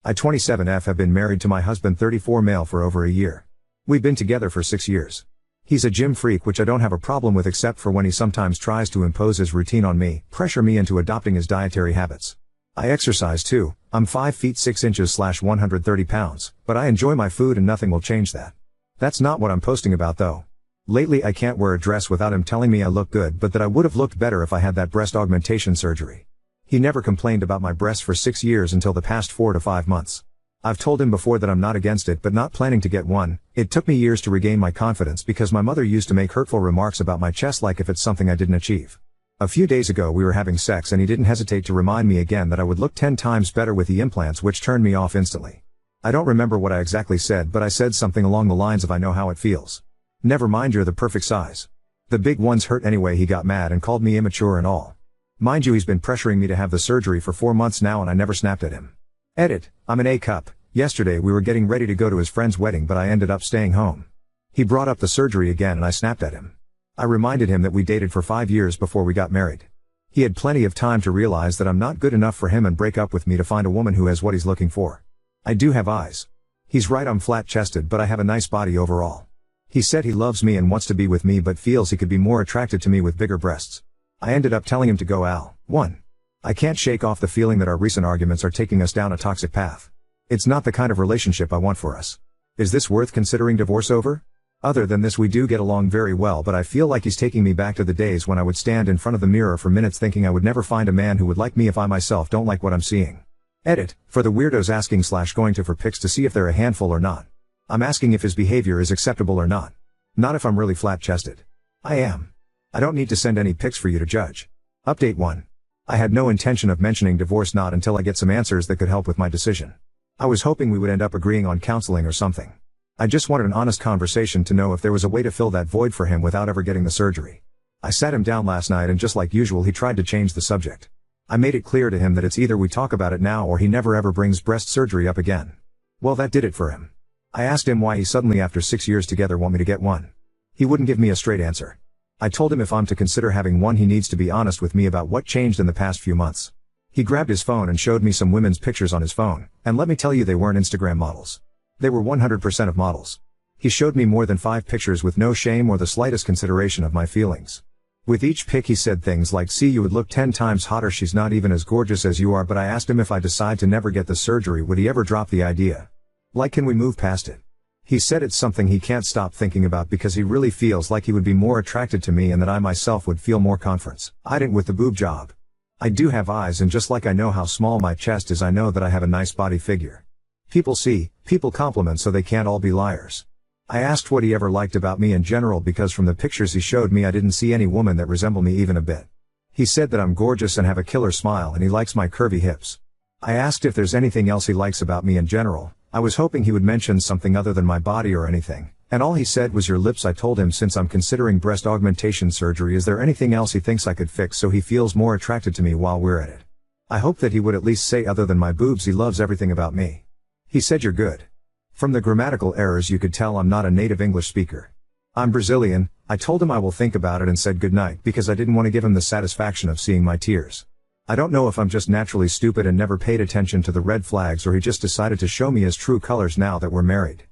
I 27F have been married to my husband 34 male for over a year. We've been together for 6 years. He's a gym freak, which I don't have a problem with except for when he sometimes tries to impose his routine on me, pressure me into adopting his dietary habits. I exercise too. I'm 5 feet 6 inches / 130 pounds, but I enjoy my food and nothing will change that. That's not what I'm posting about though. Lately I can't wear a dress without him telling me I look good, but that I would have looked better if I had that breast augmentation surgery. He never complained about my breasts for 6 years until the past 4 to 5 months. I've told him before that I'm not against it but not planning to get one. It took me years to regain my confidence because my mother used to make hurtful remarks about my chest like if it's something I didn't achieve. A few days ago we were having sex and he didn't hesitate to remind me again that I would look 10 times better with the implants, which turned me off instantly. I don't remember what I exactly said, but I said something along the lines of I know how it feels. Never mind, you're the perfect size. The big ones hurt anyway. He got mad and called me immature and all. Mind you, he's been pressuring me to have the surgery for 4 months now and I never snapped at him. Edit, I'm an A cup. Yesterday we were getting ready to go to his friend's wedding but I ended up staying home. He brought up the surgery again and I snapped at him. I reminded him that we dated for 5 years before we got married. He had plenty of time to realize that I'm not good enough for him and break up with me to find a woman who has what he's looking for. I do have eyes. He's right, I'm flat-chested but I have a nice body overall. He said he loves me and wants to be with me but feels he could be more attracted to me with bigger breasts. I ended up telling him to go Al. 1. I can't shake off the feeling that our recent arguments are taking us down a toxic path. It's not the kind of relationship I want for us. Is this worth considering divorce over? Other than this, we do get along very well, but I feel like he's taking me back to the days when I would stand in front of the mirror for minutes thinking I would never find a man who would like me if I myself don't like what I'm seeing. Edit, for the weirdos asking / going to for pics to see if they're a handful or not. I'm asking if his behavior is acceptable or not. Not if I'm really flat-chested. I am. I don't need to send any pics for you to judge. Update 1. I had no intention of mentioning divorce not until I get some answers that could help with my decision. I was hoping we would end up agreeing on counseling or something. I just wanted an honest conversation to know if there was a way to fill that void for him without ever getting the surgery. I sat him down last night and just like usual he tried to change the subject. I made it clear to him that it's either we talk about it now or he never ever brings breast surgery up again. Well, that did it for him. I asked him why he suddenly after 6 years together want me to get one. He wouldn't give me a straight answer. I told him if I'm to consider having one he needs to be honest with me about what changed in the past few months. He grabbed his phone and showed me some women's pictures on his phone, and let me tell you they weren't Instagram models. They were 100% of models. He showed me more than 5 pictures with no shame or the slightest consideration of my feelings. With each pic he said things like, see, you would look 10 times hotter, she's not even as gorgeous as you are, but I asked him if I decide to never get the surgery would he ever drop the idea? Like, can we move past it? He said it's something he can't stop thinking about because he really feels like he would be more attracted to me and that I myself would feel more confidence. I didn't with the boob job. I do have eyes, and just like I know how small my chest is, I know that I have a nice body figure. People see, people compliment, so they can't all be liars. I asked what he ever liked about me in general because from the pictures he showed me I didn't see any woman that resembled me even a bit. He said that I'm gorgeous and have a killer smile and he likes my curvy hips. I asked if there's anything else he likes about me in general. I was hoping he would mention something other than my body or anything, and all he said was your lips. I told him since I'm considering breast augmentation surgery, is there anything else he thinks I could fix so he feels more attracted to me while we're at it? I hope that he would at least say other than my boobs he loves everything about me. He said you're good. From the grammatical errors you could tell I'm not a native English speaker. I'm Brazilian. I told him I will think about it and said goodnight because I didn't want to give him the satisfaction of seeing my tears. I don't know if I'm just naturally stupid and never paid attention to the red flags or he just decided to show me his true colors now that we're married.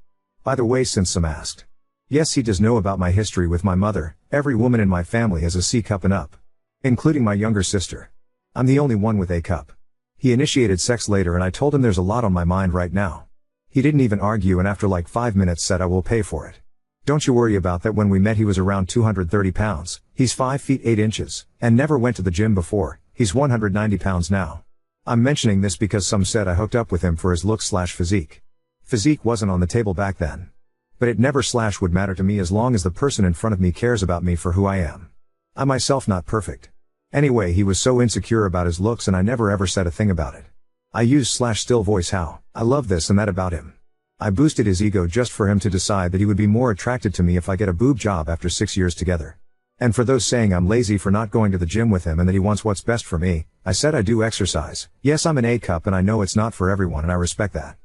By the way, since some asked. Yes, he does know about my history with my mother. Every woman in my family has a C cup and up. Including my younger sister. I'm the only one with A cup. He initiated sex later and I told him there's a lot on my mind right now. He didn't even argue and after like 5 minutes said I will pay for it. Don't you worry about that. When we met he was around 230 pounds, he's 5 feet 8 inches, and never went to the gym before. He's 190 pounds now. I'm mentioning this because some said I hooked up with him for his looks/physique. Physique wasn't on the table back then. But it never / would matter to me as long as the person in front of me cares about me for who I am. I myself not perfect. Anyway, he was so insecure about his looks and I never ever said a thing about it. I used /still voice how I love this and that about him. I boosted his ego just for him to decide that he would be more attracted to me if I get a boob job after 6 years together. And for those saying I'm lazy for not going to the gym with him and that he wants what's best for me, I said I do exercise. Yes, I'm an A cup and I know it's not for everyone and I respect that.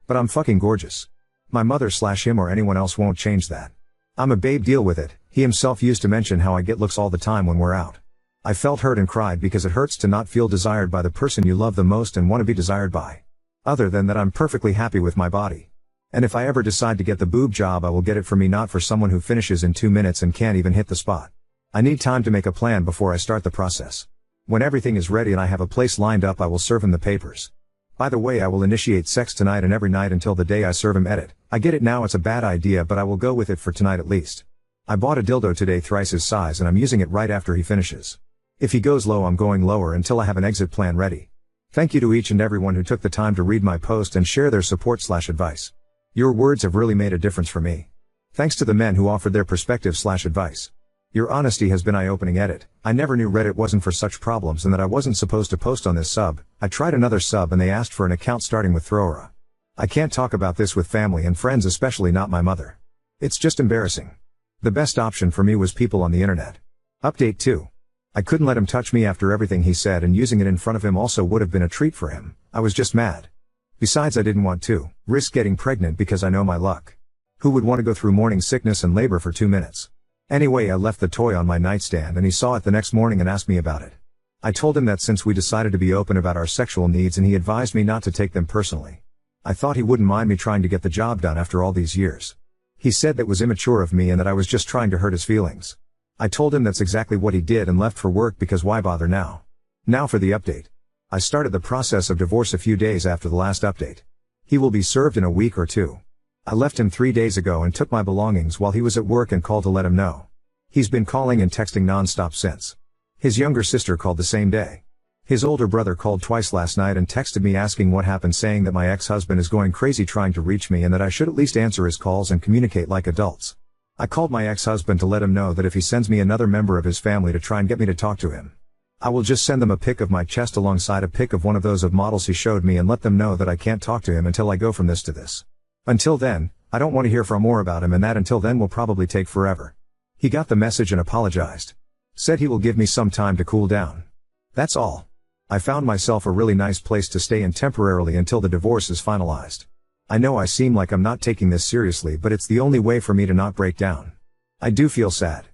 But I'm fucking gorgeous. My mother / him or anyone else won't change that. I'm a babe, deal with it. He himself used to mention how I get looks all the time when we're out. I felt hurt and cried because it hurts to not feel desired by the person you love the most and want to be desired by. Other than that, I'm perfectly happy with my body. And if I ever decide to get the boob job, I will get it for me, not for someone who finishes in 2 minutes and can't even hit the spot. I need time to make a plan before I start the process. When everything is ready and I have a place lined up, I will serve him the papers. By the way, I will initiate sex tonight and every night until the day I serve him. Edit. I get it now, it's a bad idea, but I will go with it for tonight at least. I bought a dildo today thrice his size and I'm using it right after he finishes. If he goes low, I'm going lower until I have an exit plan ready. Thank you to each and everyone who took the time to read my post and share their support/advice. Your words have really made a difference for me. Thanks to the men who offered their perspective/advice. Your honesty has been eye-opening. Edit. I never knew Reddit wasn't for such problems and that I wasn't supposed to post on this sub. I tried another sub and they asked for an account starting with Throra. I can't talk about this with family and friends, especially not my mother. It's just embarrassing. The best option for me was people on the internet. Update 2. I couldn't let him touch me after everything he said, and using it in front of him also would have been a treat for him. I was just mad. Besides, I didn't want to risk getting pregnant because I know my luck. Who would want to go through morning sickness and labor for 2 minutes? Anyway, I left the toy on my nightstand and he saw it the next morning and asked me about it. I told him that since we decided to be open about our sexual needs and he advised me not to take them personally. I thought he wouldn't mind me trying to get the job done after all these years. He said that was immature of me and that I was just trying to hurt his feelings. I told him that's exactly what he did and left for work because why bother now? Now for the update. I started the process of divorce a few days after the last update. He will be served in a week or 2. I left him 3 days ago and took my belongings while he was at work and called to let him know. He's been calling and texting non-stop since. His younger sister called the same day. His older brother called twice last night and texted me asking what happened, saying that my ex-husband is going crazy trying to reach me and that I should at least answer his calls and communicate like adults. I called my ex-husband to let him know that if he sends me another member of his family to try and get me to talk to him, I will just send them a pic of my chest alongside a pic of one of those of models he showed me and let them know that I can't talk to him until I go from this to this. Until then, I don't want to hear more about him, and that until then will probably take forever. He got the message and apologized. Said he will give me some time to cool down. That's all. I found myself a really nice place to stay in temporarily until the divorce is finalized. I know I seem like I'm not taking this seriously, but it's the only way for me to not break down. I do feel sad.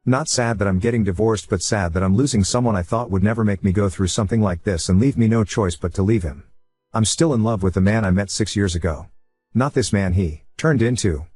Not sad that I'm getting divorced, but sad that I'm losing someone I thought would never make me go through something like this and leave me no choice but to leave him. I'm still in love with the man I met 6 years ago. Not this man he turned into.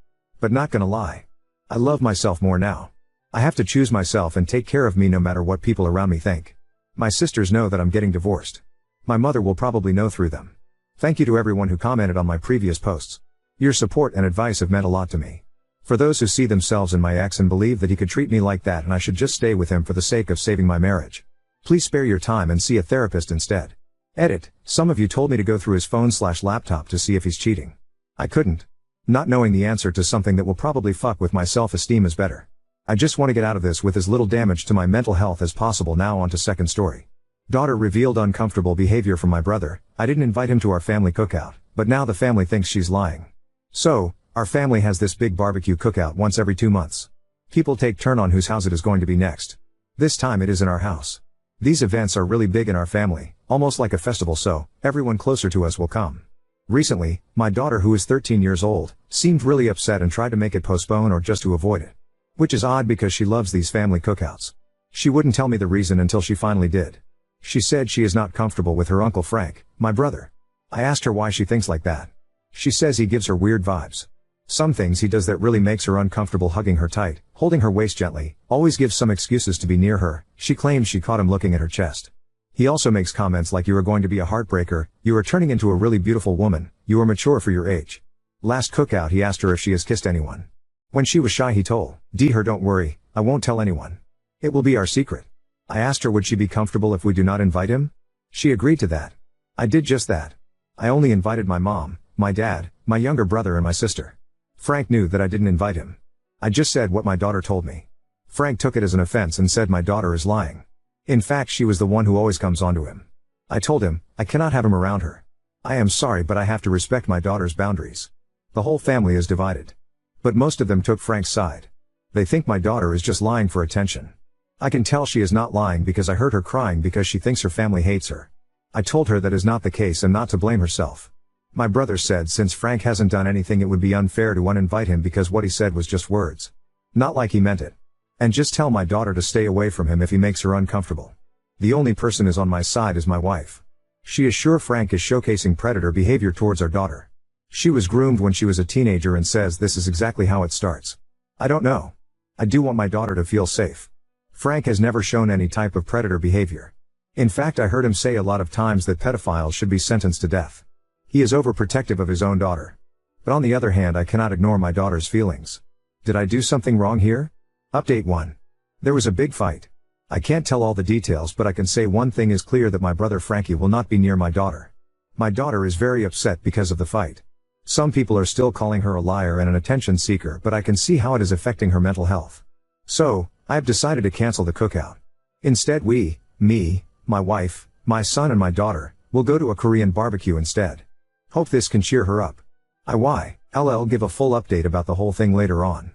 But not gonna lie. I love myself more now. I have to choose myself and take care of me no matter what people around me think. My sisters know that I'm getting divorced. My mother will probably know through them. Thank you to everyone who commented on my previous posts. Your support and advice have meant a lot to me. For those who see themselves in my ex and believe that he could treat me like that and I should just stay with him for the sake of saving my marriage, please spare your time and see a therapist instead. Edit. Some of you told me to go through his phone/laptop to see if he's cheating. I couldn't. Not knowing the answer to something that will probably fuck with my self-esteem is better. I just want to get out of this with as little damage to my mental health as possible. Now on to second story. Daughter revealed uncomfortable behavior from my brother. I didn't invite him to our family cookout, but now the family thinks she's lying. So, our family has this big barbecue cookout once every 2 months. People take turn on whose house it is going to be next. This time it is in our house. These events are really big in our family, almost like a festival, so everyone closer to us will come. Recently, my daughter, who is 13 years old, seemed really upset and tried to make it postpone or just to avoid it. Which is odd because she loves these family cookouts. She wouldn't tell me the reason until she finally did. She said she is not comfortable with her Uncle Frank, my brother. I asked her why she thinks like that. She says he gives her weird vibes. Some things he does that really makes her uncomfortable, hugging her tight, holding her waist gently, always gives some excuses to be near her. She claims she caught him looking at her chest. He also makes comments like, "You are going to be a heartbreaker, you are turning into a really beautiful woman, you are mature for your age." Last cookout he asked her if she has kissed anyone. When she was shy he told her, "Don't worry, I won't tell anyone. It will be our secret." I asked her would she be comfortable if we do not invite him? She agreed to that. I did just that. I only invited my mom, my dad, my younger brother and my sister. Frank knew that I didn't invite him. I just said what my daughter told me. Frank took it as an offense and said my daughter is lying. In fact, she was the one who always comes onto him. I told him, I cannot have him around her. I am sorry, but I have to respect my daughter's boundaries. The whole family is divided. But most of them took Frank's side. They think my daughter is just lying for attention. I can tell she is not lying because I heard her crying because she thinks her family hates her. I told her that is not the case and not to blame herself. My brother said since Frank hasn't done anything it would be unfair to uninvite him because what he said was just words. Not like he meant it. And just tell my daughter to stay away from him if he makes her uncomfortable. The only person is on my side is my wife. She is sure Frank is showcasing predator behavior towards our daughter. She was groomed when she was a teenager and says this is exactly how it starts. I don't know. I do want my daughter to feel safe. Frank has never shown any type of predator behavior. In fact, I heard him say a lot of times that pedophiles should be sentenced to death. He is overprotective of his own daughter. But on the other hand, I cannot ignore my daughter's feelings. Did I do something wrong here? Update 1. There was a big fight. I can't tell all the details, but I can say one thing is clear, that my brother Frankie will not be near my daughter. My daughter is very upset because of the fight. Some people are still calling her a liar and an attention seeker, but I can see how it is affecting her mental health. So, I have decided to cancel the cookout. Instead me, my wife, my son and my daughter, will go to a Korean barbecue instead. Hope this can cheer her up. I'll give a full update about the whole thing later on.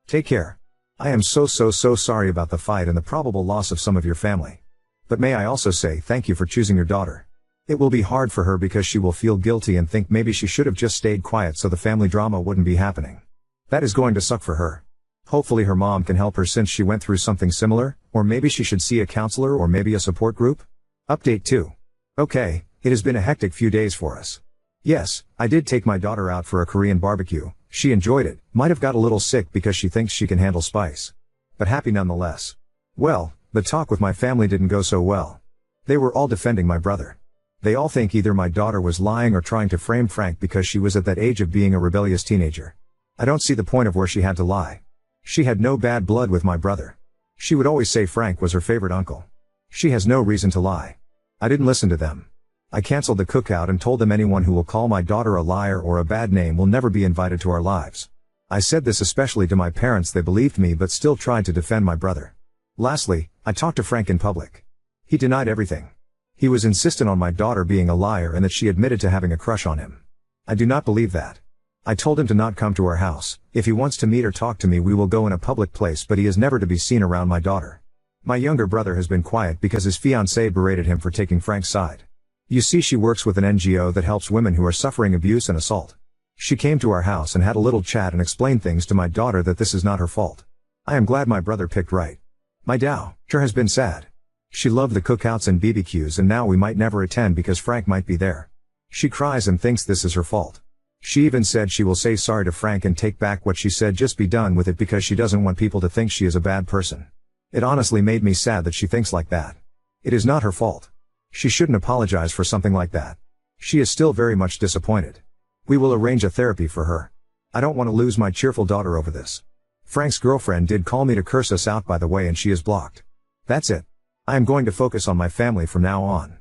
Take care. I am so sorry about the fight and the probable loss of some of your family. But may I also say thank you for choosing your daughter. It will be hard for her because she will feel guilty and think maybe she should have just stayed quiet so the family drama wouldn't be happening. That is going to suck for her. Hopefully her mom can help her since she went through something similar, or maybe she should see a counselor or maybe a support group. Update 2. Okay, it has been a hectic few days for us. Yes, I did take my daughter out for a Korean barbecue. She enjoyed it, might have got a little sick because she thinks she can handle spice. But happy nonetheless. Well, the talk with my family didn't go so well. They were all defending my brother. They all think either my daughter was lying or trying to frame Frank because she was at that age of being a rebellious teenager. I don't see the point of where she had to lie. She had no bad blood with my brother. She would always say Frank was her favorite uncle. She has no reason to lie. I didn't listen to them. I canceled the cookout and told them anyone who will call my daughter a liar or a bad name will never be invited to our lives. I said this especially to my parents. They believed me but still tried to defend my brother. Lastly, I talked to Frank in public. He denied everything. He was insistent on my daughter being a liar and that she admitted to having a crush on him. I do not believe that. I told him to not come to our house. If he wants to meet or talk to me, we will go in a public place, but he is never to be seen around my daughter. My younger brother has been quiet because his fiancée berated him for taking Frank's side. You see, she works with an NGO that helps women who are suffering abuse and assault. She came to our house and had a little chat and explained things to my daughter that this is not her fault. I am glad my brother picked right. My daughter has been sad. She loved the cookouts and BBQs and now we might never attend because Frank might be there. She cries and thinks this is her fault. She even said she will say sorry to Frank and take back what she said, just be done with it, because she doesn't want people to think she is a bad person. It honestly made me sad that she thinks like that. It is not her fault. She shouldn't apologize for something like that. She is still very much disappointed. We will arrange a therapy for her. I don't want to lose my cheerful daughter over this. Frank's girlfriend did call me to curse us out, by the way, and she is blocked. That's it. I am going to focus on my family from now on.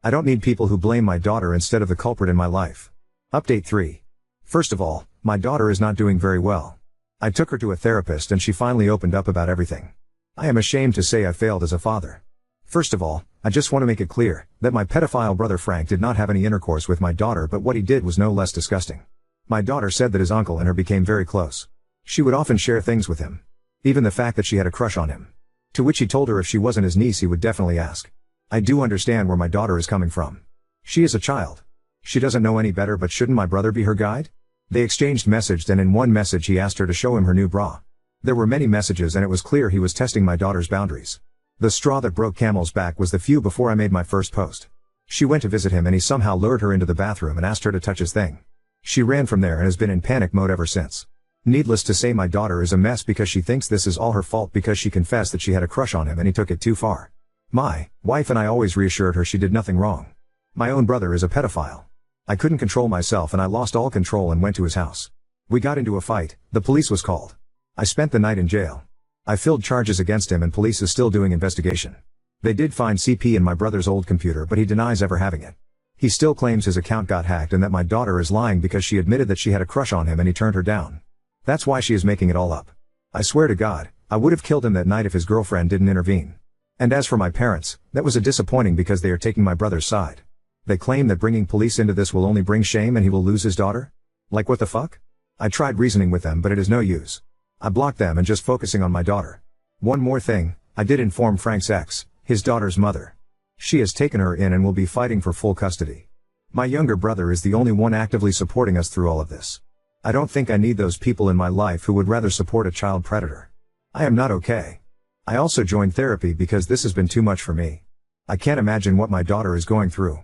I don't need people who blame my daughter instead of the culprit in my life. Update 3. First of all, my daughter is not doing very well. I took her to a therapist and she finally opened up about everything. I am ashamed to say I failed as a father. First of all, I just want to make it clear that my pedophile brother Frank did not have any intercourse with my daughter, but what he did was no less disgusting. My daughter said that his uncle and her became very close. She would often share things with him. Even the fact that she had a crush on him. To which he told her if she wasn't his niece he would definitely ask. I do understand where my daughter is coming from. She is a child. She doesn't know any better, but shouldn't my brother be her guide? They exchanged messages and in one message he asked her to show him her new bra. There were many messages and it was clear he was testing my daughter's boundaries. The straw that broke camel's back was the few before I made my first post. She went to visit him and he somehow lured her into the bathroom and asked her to touch his thing. She ran from there and has been in panic mode ever since. Needless to say, my daughter is a mess because she thinks this is all her fault because she confessed that she had a crush on him and he took it too far. My wife and I always reassured her she did nothing wrong. My own brother is a pedophile. I couldn't control myself and I lost all control and went to his house. We got into a fight, the police was called. I spent the night in jail. I filled charges against him and police is still doing investigation. They did find CP in my brother's old computer, but he denies ever having it. He still claims his account got hacked and that my daughter is lying because she admitted that she had a crush on him and he turned her down. That's why she is making it all up. I swear to God, I would have killed him that night if his girlfriend didn't intervene. And as for my parents, that was a disappointing because they are taking my brother's side. They claim that bringing police into this will only bring shame and he will lose his daughter? Like what the fuck? I tried reasoning with them but it is no use. I blocked them and just focusing on my daughter. One more thing, I did inform Frank's ex, his daughter's mother. She has taken her in and will be fighting for full custody. My younger brother is the only one actively supporting us through all of this. I don't think I need those people in my life who would rather support a child predator. I am not okay. I also joined therapy because this has been too much for me. I can't imagine what my daughter is going through.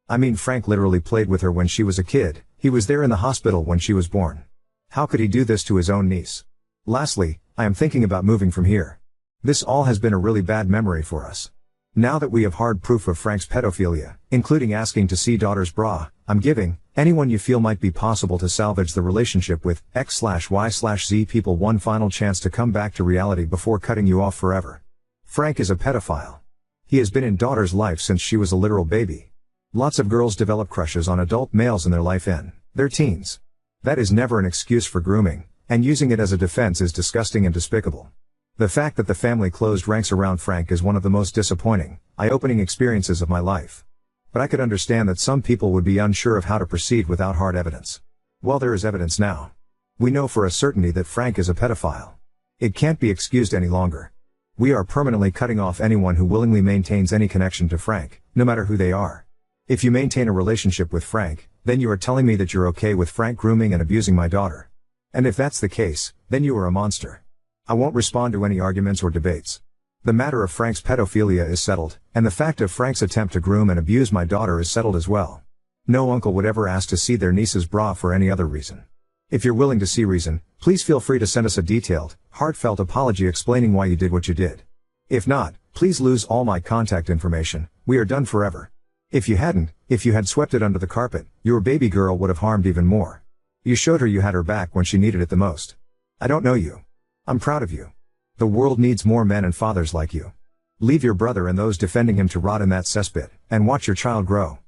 I mean, Frank literally played with her when she was a kid, he was there in the hospital when she was born. How could he do this to his own niece? Lastly, I am thinking about moving from here. This all has been a really bad memory for us. Now that we have hard proof of Frank's pedophilia, including asking to see daughter's bra, I'm giving anyone you feel might be possible to salvage the relationship with X/Y/Z people one final chance to come back to reality before cutting you off forever. Frank is a pedophile. He has been in daughter's life since she was a literal baby. Lots of girls develop crushes on adult males in their life in their teens. That is never an excuse for grooming, and using it as a defense is disgusting and despicable. The fact that the family closed ranks around Frank is one of the most disappointing, eye-opening experiences of my life. But I could understand that some people would be unsure of how to proceed without hard evidence. Well, there is evidence now. We know for a certainty that Frank is a pedophile. It can't be excused any longer. We are permanently cutting off anyone who willingly maintains any connection to Frank, no matter who they are. If you maintain a relationship with Frank, then you are telling me that you're okay with Frank grooming and abusing my daughter. And if that's the case, then you are a monster. I won't respond to any arguments or debates. The matter of Frank's pedophilia is settled, and the fact of Frank's attempt to groom and abuse my daughter is settled as well. No uncle would ever ask to see their niece's bra for any other reason. If you're willing to see reason, please feel free to send us a detailed, heartfelt apology explaining why you did what you did. If not, please lose all my contact information, we are done forever. If you had swept it under the carpet, your baby girl would have harmed even more. You showed her you had her back when she needed it the most. I don't know you. I'm proud of you. The world needs more men and fathers like you. Leave your brother and those defending him to rot in that cesspit, and watch your child grow.